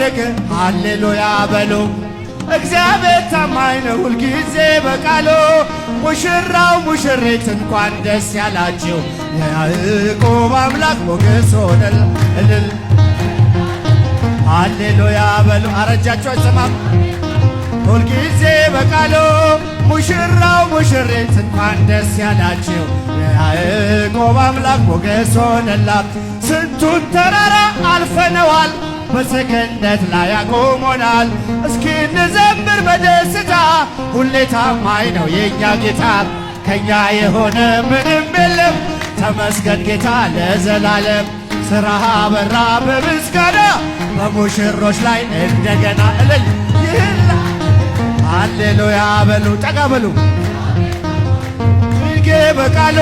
አደረገ። ሃሌሉያ በሉ። እግዚአብሔር ታማኝ ነው ሁልጊዜ በቃሉ። ሙሽራው ሙሽሪት እንኳን ደስ ያላችሁ፣ የያዕቆብ አምላክ ሞገስ ሆነል እልል። ሃሌሉያ በሉ። አረጃችሁ አይሰማም? ሁልጊዜ በቃሉ ሙሽራው ሙሽሪት እንኳን ደስ ያላችሁ፣ የያዕቆብ አምላክ ሞገስ ሆነላት። ስንቱን ተራራ አልፈነዋል፣ በሰገነት ላይ አቆሞናል። እስኪ እንዘምር በደስታ፣ ሁሌ ታማኝ ነው የእኛ ጌታ። ከእኛ የሆነ ምንም የለም፣ ተመስገን ጌታ ለዘላለም። ሥራህ አበራ በምስጋና፣ በሙሽሮች ላይ እንደገና እልል ይህላ። ሃሌሉያ በሉ። ጠጋ በሉ። ይጌ በቃሉ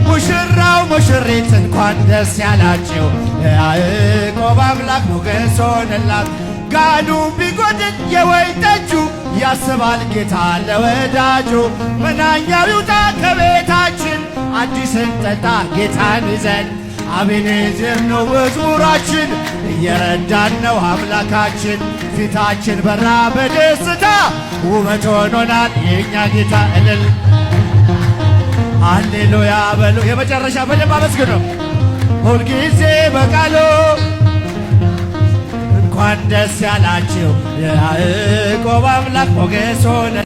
ሙሽራው ሙሽሪት እንኳን ደስ ያላችሁ፣ የያዕቆብ አምላክ ሞገስ ሆነላት። ጋኑ ቢጎድል የወይን ጠጁ፣ ያስባል ጌታ ለወዳጁ። መናኛው ይውጣ ከቤታችን፣ አዲስን ጠጣ ጌታን ይዘን። አቤኔዘር ነው መዝሙራችን፣ እየረዳን ነው አምላካችን። ፊታችን በራ በደስታ፣ ውበት ሆኖናል የእኛ ጌታ እልል። ሃሌሉያ በሉ። የመጨረሻ በደንብ አመስግኑ። ሁልጊዜ በቃሉ እንኳን ደስ ያላችሁ፣ የያዕቆብ አምላክ ሞገስ ሆነ።